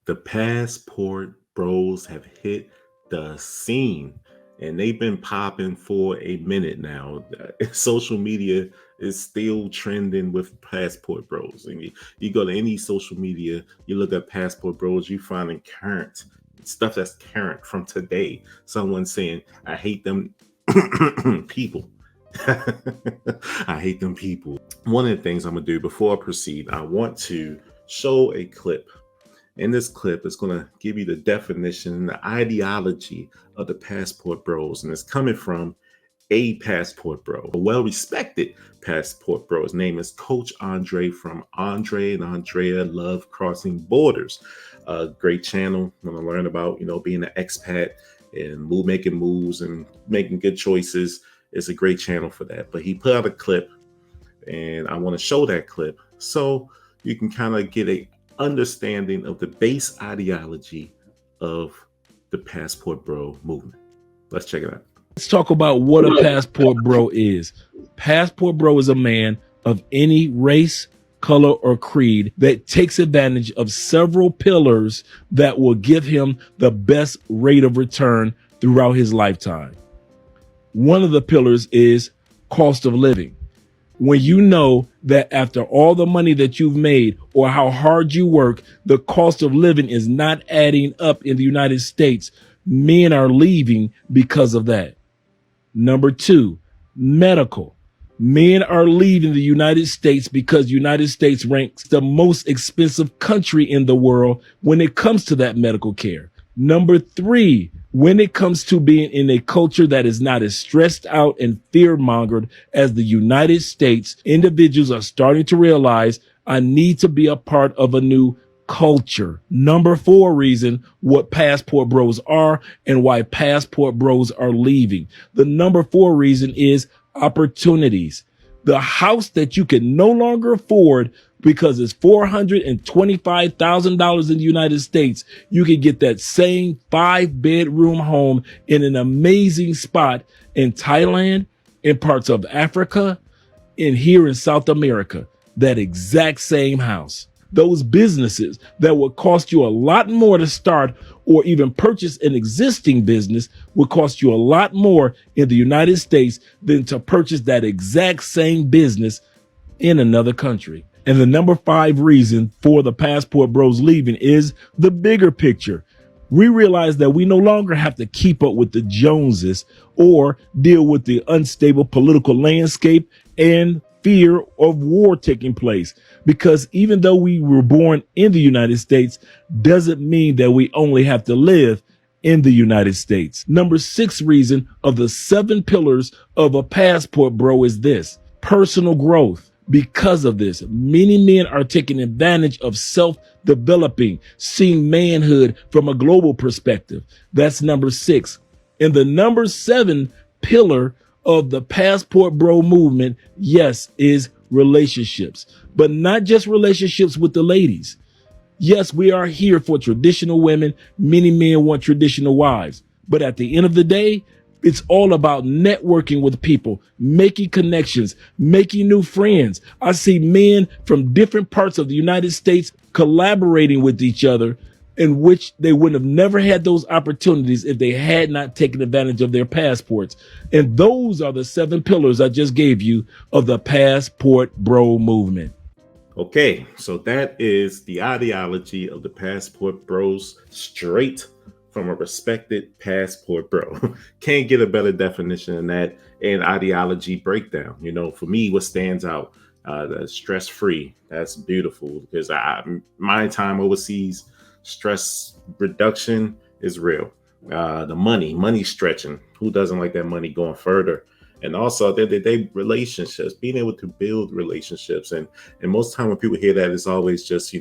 The passport bros have hit the scene and they've been popping for a minute now. Social media is still trending with passport bros. And you go to any social media, you look at passport bros, you find current stuff that's current from today. Someone saying, I hate them people. I hate them people. One of the things I'm going to do before I proceed, I want to show a clip. In this clip, it's going to give you the definition and the ideology of the passport bros. And it's coming from a passport bro, a well-respected passport bro. His name is Coach Andre from Andre and Andrea Love Crossing Borders. A great channel. Want to learn about, being an expat and making moves and making good choices. It's a great channel for that. But he put out a clip, and I want to show that clip so you can kind of get a understanding of the base ideology of the passport bro movement. Let's check it out. Let's talk about what a passport bro is. Passport bro is a man of any race, color, or creed that takes advantage of several pillars that will give him the best rate of return throughout his lifetime. One of the pillars is cost of living. When you know that after all the money that you've made or how hard you work, the cost of living is not adding up in the United States, men are leaving because of that. Number two, medical. Men are leaving the United States because the United States ranks the most expensive country in the world when it comes to that medical care. Number three, when it comes to being in a culture that is not as stressed out and fear-mongered as the United States, individuals are starting to realize I need to be a part of a new culture. Number four reason what passport bros are and why passport bros are leaving. The number four reason is opportunities. The house that you can no longer afford because it's $425,000 in the United States, you can get that same 5-bedroom home in an amazing spot in Thailand, in parts of Africa, and here in South America. That exact same house. Those businesses that would cost you a lot more to start or even purchase an existing business would cost you a lot more in the United States than to purchase that exact same business in another country. And the number five reason for the passport bros leaving is the bigger picture. We realize that we no longer have to keep up with the Joneses or deal with the unstable political landscape and fear of war taking place. Because even though we were born in the United States, doesn't mean that we only have to live in the United States. Number six reason of the 7 pillars of a passport bro is this: personal growth. Because of this, many men are taking advantage of self-developing, seeing manhood from a global perspective. That's number 6. And the number 7 pillar of the passport bro movement, yes, is relationships, but not just relationships with the ladies. Yes, we are here for traditional women. Many men want traditional wives, but at the end of the day, it's all about networking with people, making connections, making new friends. I see men from different parts of the United States collaborating with each other, in which they wouldn't have never had those opportunities if they had not taken advantage of their passports. And those are the 7 pillars I just gave you of the passport bro movement. Okay, so that is the ideology of the passport bros, straight from a respected passport bro. Can't get a better definition than that. And ideology breakdown. For me, what stands out, the stress-free. That's beautiful because my time overseas, stress reduction is real. The money stretching. Who doesn't like that money going further? And also they relationships, being able to build relationships. And most time when people hear that, it's always just,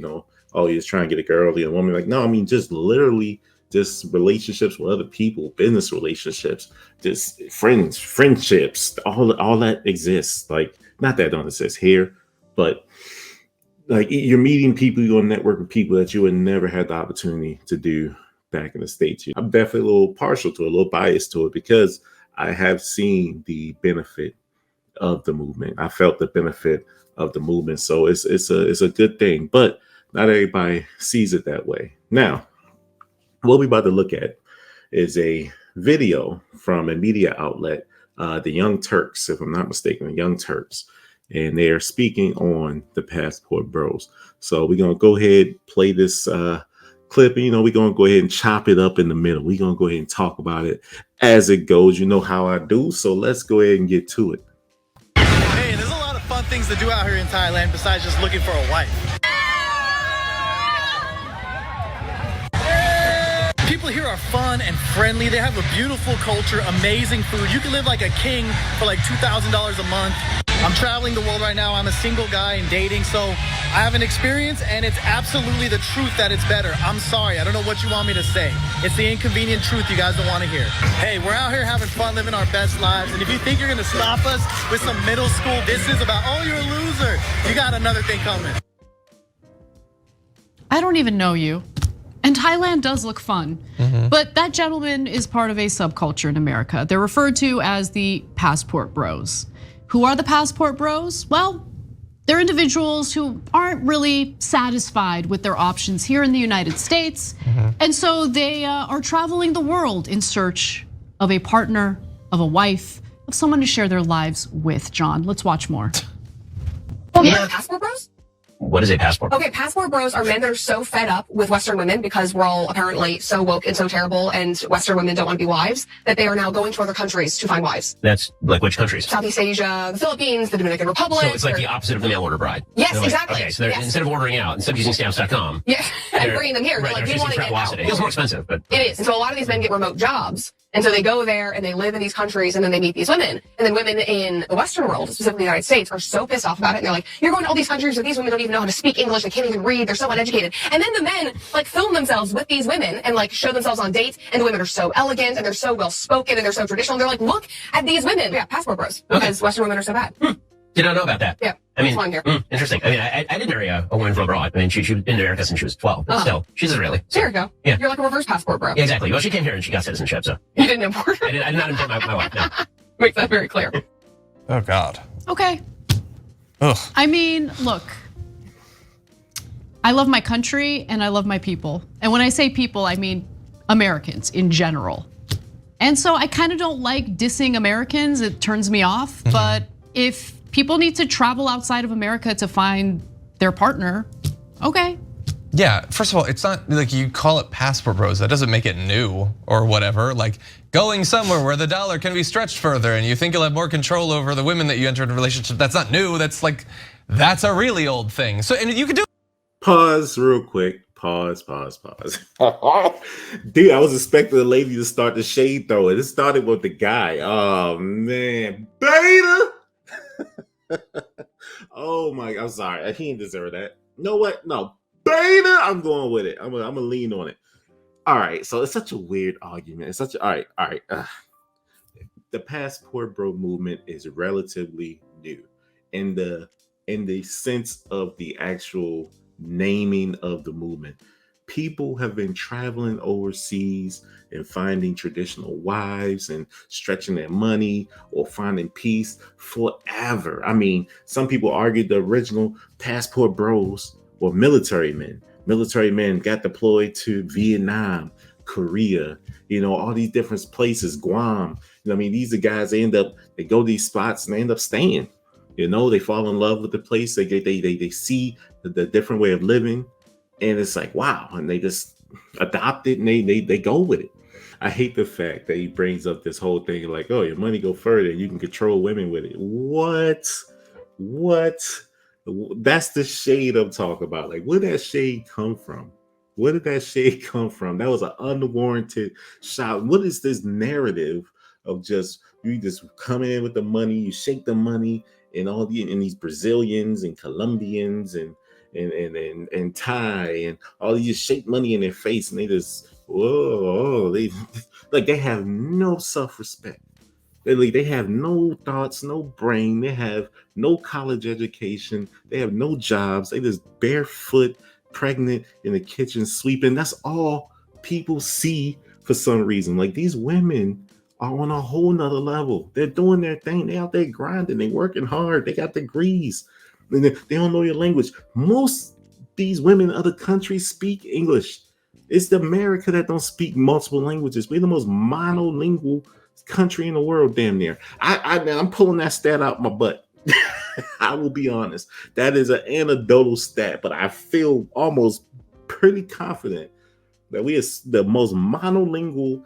oh, you're trying to get a girl or a woman. Like, no, I mean, just literally just relationships with other people, business relationships, just friendships, all that exists. Like, not that don't exist here, but like you're meeting people, you're going to network with people that you would never had the opportunity to do back in the States. I'm definitely a little partial to it, a little biased to it, because I have seen the benefit of the movement. I felt the benefit of the movement. So it's a good thing. But Not everybody sees it that way. Now, what we're about to look at is a video from a media outlet, the Young Turks, if I'm not mistaken, the Young Turks, and they are speaking on the Passport Bros. So we're gonna go ahead play this clip. And, we're gonna go ahead and chop it up in the middle. We're gonna go ahead and talk about it as it goes. You know how I do. So let's go ahead and get to it. Hey, there's a lot of fun things to do out here in Thailand besides just looking for a wife. People here are fun and friendly. They have a beautiful culture, amazing food. You can live like a king for like $2,000 a month. I'm traveling the world right now. I'm a single guy and dating, so I have an experience, and it's absolutely the truth that it's better. I'm sorry. I don't know what you want me to say. It's the inconvenient truth you guys don't want to hear. Hey, we're out here having fun, living our best lives, and if you think you're going to stop us with some middle school disses about, oh, you're a loser, you got another thing coming. I don't even know you. And Thailand does look fun, but that gentleman is part of a subculture in America. They're referred to as the Passport Bros. Who are the Passport Bros? Well, they're individuals who aren't really satisfied with their options here in the United States. And so they are traveling the world in search of a partner, of a wife, of someone to share their lives with. John, let's watch more. Passport Bros? What is a passport? Okay, passport bros are men that are so fed up with Western women because we're all apparently so woke and so terrible and Western women don't want to be wives that they are now going to other countries to find wives. That's like which countries? Southeast Asia, the Philippines, the Dominican Republic. So it's like the opposite of the mail order bride. Yes, Like, exactly. Okay, so Yes. instead of ordering out, instead of using stamps.com. Yeah, and they're- bringing them here. Right, They're like, they're we want to choosing get Travelocity. out. It's more expensive, but It is. And so a lot of these men get remote jobs. And so they go there and they live in these countries and then they meet these women. And then women in the Western world, specifically the United States, are so pissed off about it. And they're like, you're going to all these countries where these women don't even know how to speak English. They can't even read. They're so uneducated. And then the men like film themselves with these women and like show themselves on dates. And the women are so elegant and they're so well spoken and they're so traditional. They're like, look at these women. Yeah, passport bros. Because Western women are so bad. did not know about that. Yeah. I mean, that's why I'm here. Interesting. I mean, I did marry a woman from abroad. I mean, she'd been to America since she was 12, but still, she's Israeli. So there you go. Yeah. You're like a reverse passport bro. Yeah, exactly. Well, she came here and she got citizenship, so. You didn't import her. I did not import my wife, no. Makes that very clear. Oh God. Okay. Ugh. I mean, look, I love my country and I love my people. And when I say people, I mean Americans in general. And so I kind of don't like dissing Americans. It turns me off. But if people need to travel outside of America to find their partner, okay. Yeah, first of all, it's not like you call it passport bros. That doesn't make it new or whatever. Like going somewhere where the dollar can be stretched further and you think you'll have more control over the women that you enter into a relationship. That's not new. That's a really old thing. So, and you can do. Pause real quick. Pause. Dude, I was expecting the lady to start the shade throwing. It started with the guy. Oh man, beta. Oh my, I'm sorry. He didn't deserve that. You know what? No, beta. I'm going with it. I'm gonna lean on it. All right. So it's such a weird argument. It's such a, all right. The passport bro movement is relatively new in the sense of the actual naming of the movement. People have been traveling overseas and finding traditional wives and stretching their money or finding peace forever. I mean, some people argued the original passport bros were military men. Military men got deployed to Vietnam, Korea, all these different places, Guam. I mean, these are guys, they go to these spots and they end up staying. They fall in love with the place. They see the different way of living, and it's like, wow, and they just adopt it and they go with it. I hate the fact that he brings up this whole thing like, oh, your money go further and you can control women with it. What? That's the shade I'm talking about. Like, where did that shade come from? Where did that shade come from? That was an unwarranted shot. What is this narrative of just you just come in with the money, you shake the money, and these Brazilians and Colombians and Thai and all these shake money in their face and they just they have no self-respect. They have no thoughts, no brain. They have no college education. They have no jobs. They just barefoot, pregnant in the kitchen sweeping. That's all people see for some reason. Like, these women are on a whole nother level. They're doing their thing. They out there grinding. They working hard. They got degrees. And they don't know your language. Most these women in other countries speak English. It's the America that don't speak multiple languages. We're the most monolingual country in the world, damn near. I'm pulling that stat out my butt. I will be honest. That is an anecdotal stat, but I feel almost pretty confident that we are the most monolingual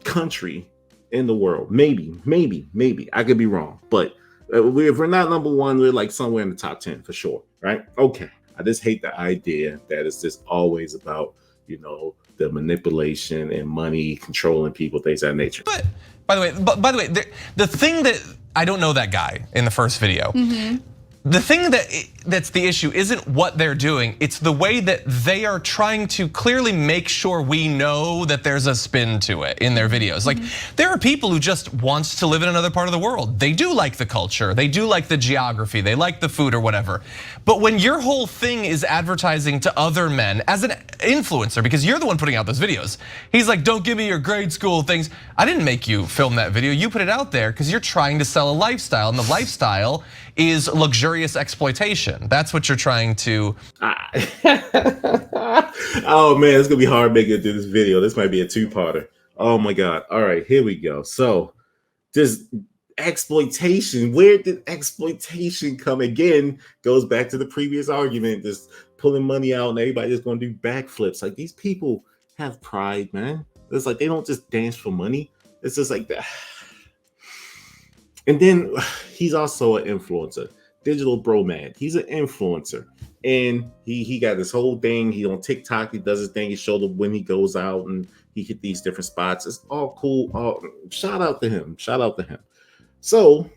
country in the world. Maybe. I could be wrong, but if we're not number one, we're like somewhere in the top 10 for sure, right? Okay. I just hate the idea that it's just always about, the manipulation and money controlling people, things of that nature. But by the way, the thing that I don't know that guy in the first video. The thing that's the issue isn't what they're doing, it's the way that they are trying to clearly make sure we know that there's a spin to it in their videos. Like, there are people who just want to live in another part of the world. They do like the culture, they do like the geography, they like the food or whatever. But when your whole thing is advertising to other men as an influencer, because you're the one putting out those videos, he's like, don't give me your grade school things. I didn't make you film that video, you put it out there because you're trying to sell a lifestyle, and the lifestyle is luxurious exploitation. That's what you're trying to. Oh man, it's gonna be hard making it through this video. This might be a two-parter. Oh my God. All right, here we go. So this exploitation, where did exploitation come again? Goes back to the previous argument, just pulling money out and everybody just gonna do backflips. Like, these people have pride, man. It's like they don't just dance for money. It's just like that. And then he's also an influencer, digital bro man. He's an influencer, and he got this whole thing. He on TikTok. He does his thing. He showed up when he goes out and he hit these different spots. It's all cool. Shout out to him. So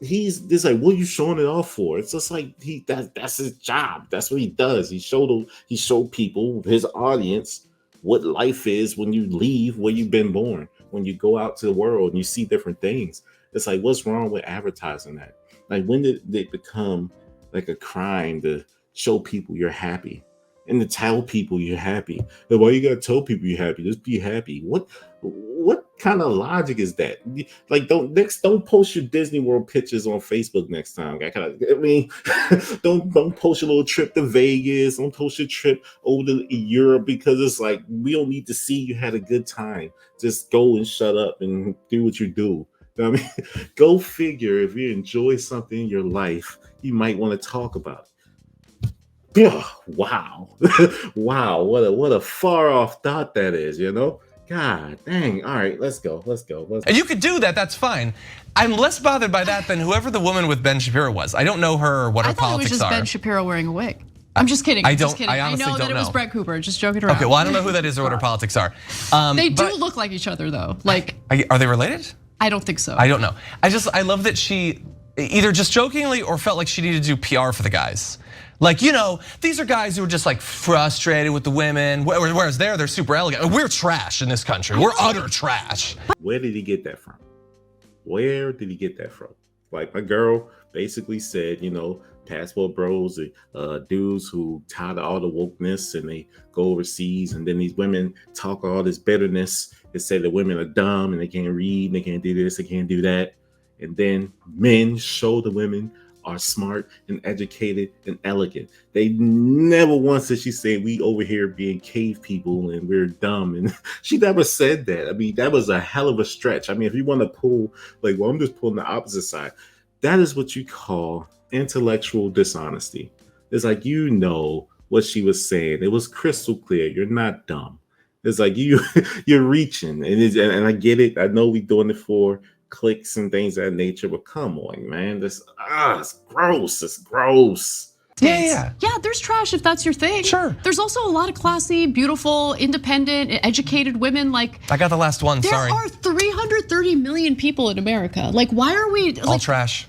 he's just like, what are you showing it off for? It's just like that's his job. That's what he does. He showed people, his audience, what life is when you leave where you've been born, when you go out to the world and you see different things. It's like, what's wrong with advertising that? Like, when did it become like a crime to show people you're happy and to tell people you're happy? And why you gotta tell people you're happy? Just be happy. What kind of logic is that? Like, don't post your Disney World pictures on Facebook next time. Don't post your little trip to Vegas. Don't post your trip over to Europe, because it's like, we don't need to see you had a good time. Just go and shut up and do what you do. I mean, go figure. If you enjoy something in your life, you might want to talk about it. Yeah, wow. Wow, what a far off thought that is, God dang. All right, let's go. And you could do that, that's fine. I'm less bothered by that than whoever the woman with Ben Shapiro was. I don't know her or what her politics are. I thought it was just Ben Shapiro wearing a wig. I'm just kidding. I honestly know that it was Brett Cooper, just joking around. Okay, well, I don't know who that is or what her politics are. They do look like each other though. Like, are they related? I don't think so. I don't know. I love that she either just jokingly or felt like she needed to do PR for the guys. Like, these are guys who are just like frustrated with the women, whereas they're super elegant. We're trash in this country. We're utter trash. Where did he get that from? Like, my girl basically said, passport bros are dudes who tired of all the wokeness and they go overseas, and then these women talk all this bitterness and say that women are dumb and they can't read and they can't do this, they can't do that. And then men show the women are smart and educated and elegant. They never once did she say we over here being cave people and we're dumb. And she never said that. I mean, that was a hell of a stretch. I mean, if you want to pull, like, well, I'm just pulling the opposite side. That is what you call intellectual dishonesty. It's like, what she was saying. It was crystal clear. You're not dumb. It's like you're reaching, and I get it. I know we're doing it for clicks and things of that nature, but come on, man. It's gross. It's gross. Yeah. There's trash if that's your thing. Sure. There's also a lot of classy, beautiful, independent, educated women. Like, I got the last one. Sorry. There are 330 million people in America. Like, why are we all trash?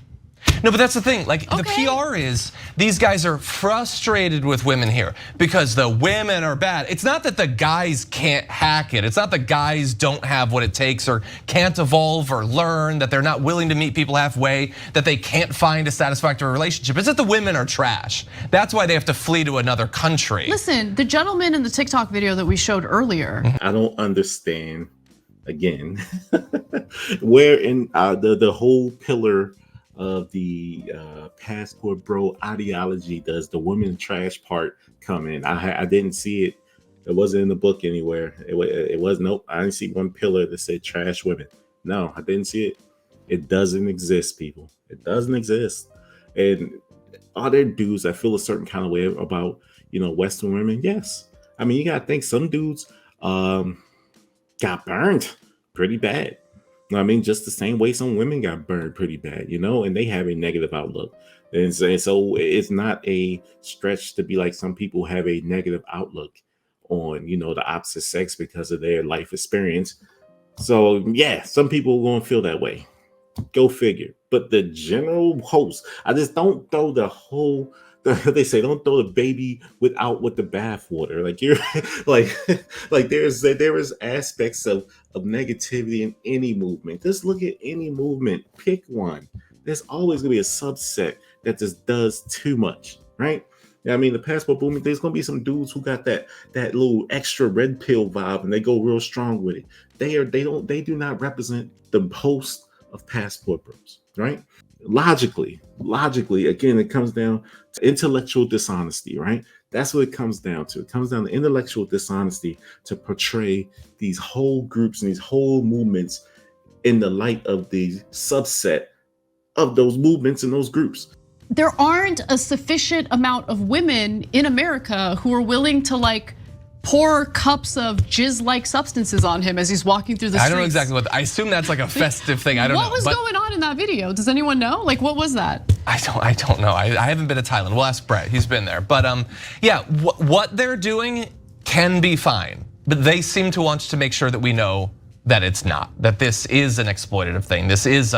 No, but that's the thing. Like, the PR is these guys are frustrated with women here because the women are bad. It's not that the guys can't hack it. It's not that guys don't have what it takes or can't evolve or learn, that they're not willing to meet people halfway, that they can't find a satisfactory relationship. It's that the women are trash. That's why they have to flee to another country. Listen, the gentleman in the TikTok video that we showed earlier. I don't understand, again, where in the whole pillar of the passport bro ideology does the women trash part come in? I didn't see it. It wasn't in the book anywhere. It was nope. I didn't see one pillar that said trash women. No, I didn't see it. It doesn't exist, people. It doesn't exist. And are there dudes that feel a certain kind of way about Western women? Yes. I mean, you gotta think some dudes um got burned pretty bad. I mean, just the same way some women got burned pretty bad, and they have a negative outlook. And so it's not a stretch to be like some people have a negative outlook on, the opposite sex because of their life experience. So yeah, some people are gonna feel that way. Go figure. But the general host, I just don't throw the whole. They say don't throw the baby with the bathwater. Like you're like like there is aspects of negativity in any movement. Just look at any movement. Pick one. There's always gonna be a subset that just does too much, right? I mean, the passport movement. There's gonna be some dudes who got that little extra red pill vibe, and they go real strong with it. They do not represent the host of passport bros, right? Logically, again, it comes down to intellectual dishonesty, right? That's what it comes down to. It comes down to intellectual dishonesty to portray these whole groups and these whole movements in the light of the subset of those movements and those groups. There aren't a sufficient amount of women in America who are willing to pour cups of jizz-like substances on him as he's walking through the streets. I don't know exactly I assume that's like a festive thing. I don't know. What was going on in that video? Does anyone know? What was that? I don't know. I haven't been to Thailand. We'll ask Brett. He's been there. But yeah, what they're doing can be fine, but they seem to want to make sure that we know that it's not. That this is an exploitative thing. This is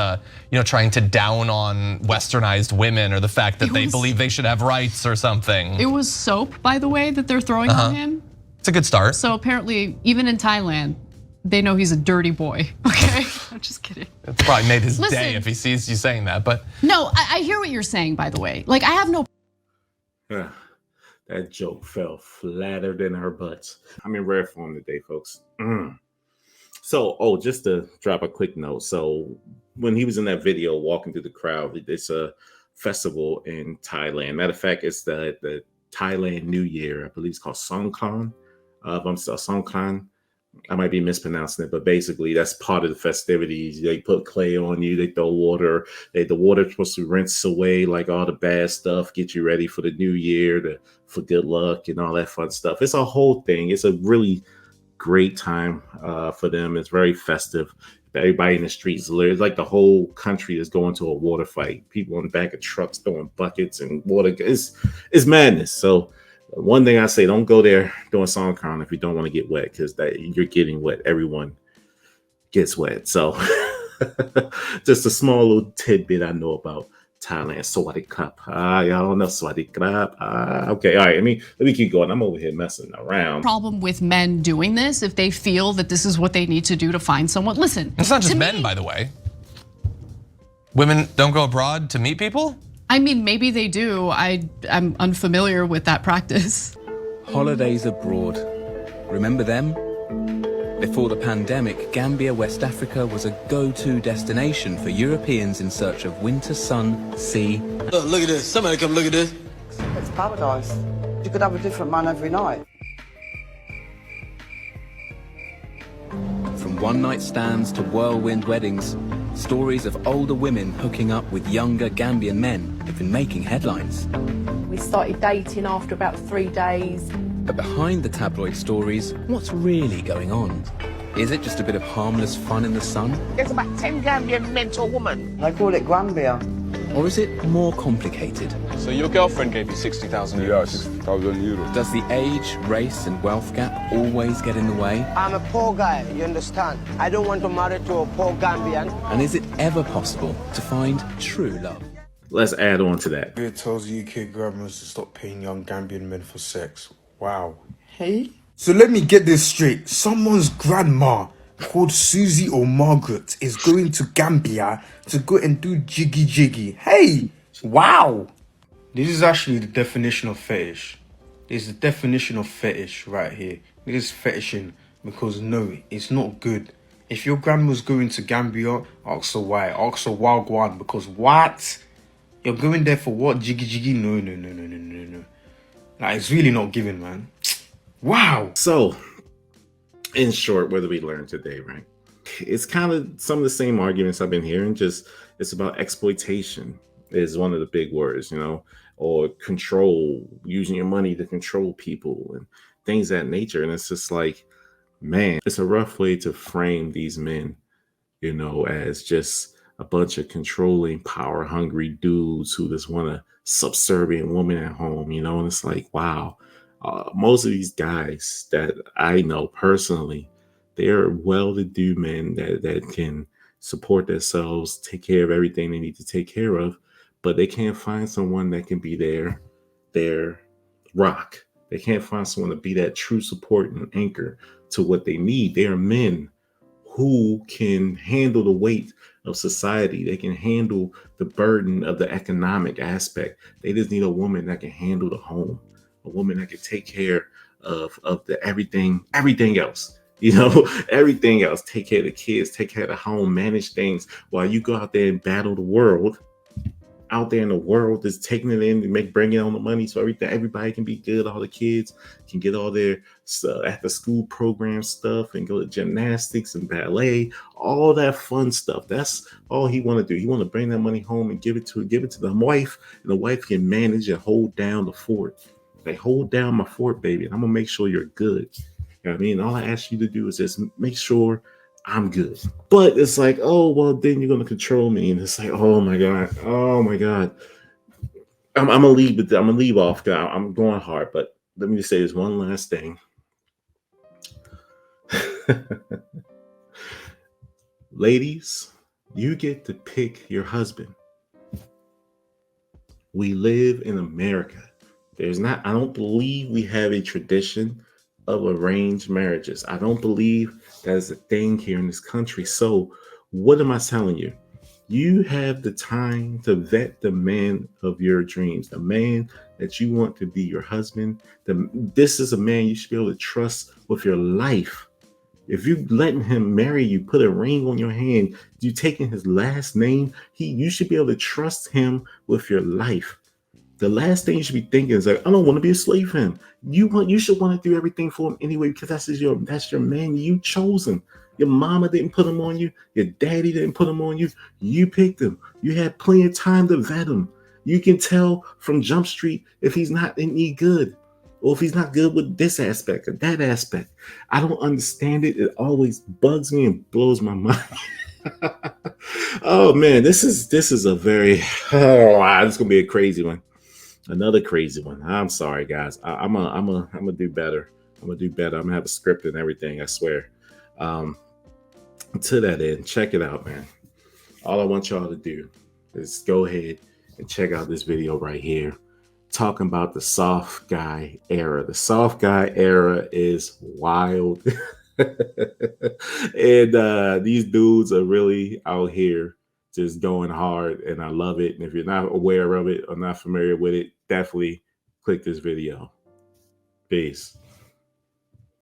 trying to down on westernized women or the fact that they believe they should have rights or something. It was soap, by the way, that they're throwing on him. It's a good start. So apparently, even in Thailand, they know he's a dirty boy. Okay, I'm just kidding. It's probably made his day if he sees you saying that. But no, I hear what you're saying. By the way, I have no. That joke fell flatter than her butts. I'm in rare form today, folks. So, just to drop a quick note. So, when he was in that video walking through the crowd, it's a festival in Thailand. Matter of fact, it's the Thailand New Year. I believe it's called Songkran. Songkran. I might be mispronouncing it, but basically that's part of the festivities. They put clay on you, they throw water. The water's supposed to rinse away all the bad stuff, get you ready for the new year, for good luck and all that fun stuff. It's a whole thing. It's a really great time for them. It's very festive. Everybody in the streets, it's like the whole country is going to a water fight. People in the back of trucks throwing buckets and water. It's madness. So one thing I say, don't go there doing Songkran if you don't want to get wet, because you're getting wet. Everyone gets wet. So just a small little tidbit I know about Thailand. Sawadee-krap. Y'all don't know Sawadee-krap. Okay, all right. Let me keep going. I'm over here messing around. Problem with men doing this if they feel that this is what they need to do to find someone. Listen, it's not just men, by the way. Women don't go abroad to meet people? I mean, maybe they do. I'm unfamiliar with that practice. Holidays abroad. Remember them? Before the pandemic, Gambia, West Africa was a go-to destination for Europeans in search of winter sun, sea. Look at this. Somebody come look at this. It's paradise. You could have a different man every night. From one-night stands to whirlwind weddings, stories of older women hooking up with younger Gambian men have been making headlines. We started dating after about 3 days. But behind the tabloid stories, what's really going on? Is it just a bit of harmless fun in the sun? There's about 10 Gambian men to a woman. They call it Gambia. Or is it more complicated? So your girlfriend gave you 60,000 euros? Yeah, 60,000 euros. Does the age, race and wealth gap always get in the way? I'm a poor guy, you understand? I don't want to marry to a poor Gambian. And is it ever possible to find true love? Let's add on to that. It tells UK governments to stop paying young Gambian men for sex. Wow. Hey? So let me get this straight. Someone's grandma called Susie or Margaret is going to Gambia to go and do jiggy jiggy. Hey! Wow! This is actually the definition of fetish. This is the definition of fetish right here. It is fetishing because no, it's not good. If your grandma's going to Gambia, ask her why. Ask her wagwan, because what? You're going there for what? Jiggy jiggy? No, no, no, no, no, no, no. Like, it's really not given, man. Wow. So, in short, what did we learn today, right? It's kind of some of the same arguments I've been hearing, just it's about exploitation is one of the big words, or control, using your money to control people and things of that nature. And it's just like, man, it's a rough way to frame these men, as just a bunch of controlling, power hungry dudes who just want a subservient woman at home, and it's like, wow. Most of these guys that I know personally, they're well-to-do men that can support themselves, take care of everything they need to take care of, but they can't find someone that can be their rock. They can't find someone to be that true support and anchor to what they need. They are men who can handle the weight of society. They can handle the burden of the economic aspect. They just need a woman that can handle the home, a woman that can take care of the everything else. Everything else. Take care of the kids, take care of the home, manage things while you go out there and battle the world. Out there in the world is taking it in and bringing on the money so everybody can be good. All the kids can get all their after school program stuff and go to gymnastics and ballet, all that fun stuff. That's all he want to do. He want to bring that money home and give it to the wife, and the wife can manage and hold down the fort. They hold down my fort, baby, and I'm gonna make sure you're good. You know what I mean? All I ask you to do is just make sure I'm good. But it's like, oh, well, then you're going to control me. And it's like, oh my God. I'm going to leave it. I'm going to leave off. I'm going hard. But let me just say this one last thing. Ladies, you get to pick your husband. We live in America. I don't believe we have a tradition of arranged marriages. I don't believe that is a thing here in this country. So what am I telling you? You have the time to vet the man of your dreams, the man that you want to be your husband. This is a man you should be able to trust with your life. If you letting him marry you, put a ring on your hand, you taking his last name, you should be able to trust him with your life. The last thing you should be thinking is like, I don't want to be a slave for him. You should want to do everything for him anyway, because that's your man. You chose him. Your mama didn't put him on you. Your daddy didn't put him on you. You picked him. You had plenty of time to vet him. You can tell from Jump Street if he's not any good, or if he's not good with this aspect or that aspect. I don't understand it. It always bugs me and blows my mind. Oh man, this is a very wow, this is gonna be a crazy one. Another crazy one. I'm sorry, guys. I'm gonna do better. I'm gonna do better. I'm gonna have a script and everything. I swear. To that end, check it out, man. All I want y'all to do is go ahead and check out this video right here, talking about the soft guy era. The soft guy era is wild, and these dudes are really out here just going hard, and I love it. And if you're not aware of it or not familiar with it, definitely click this video. Peace.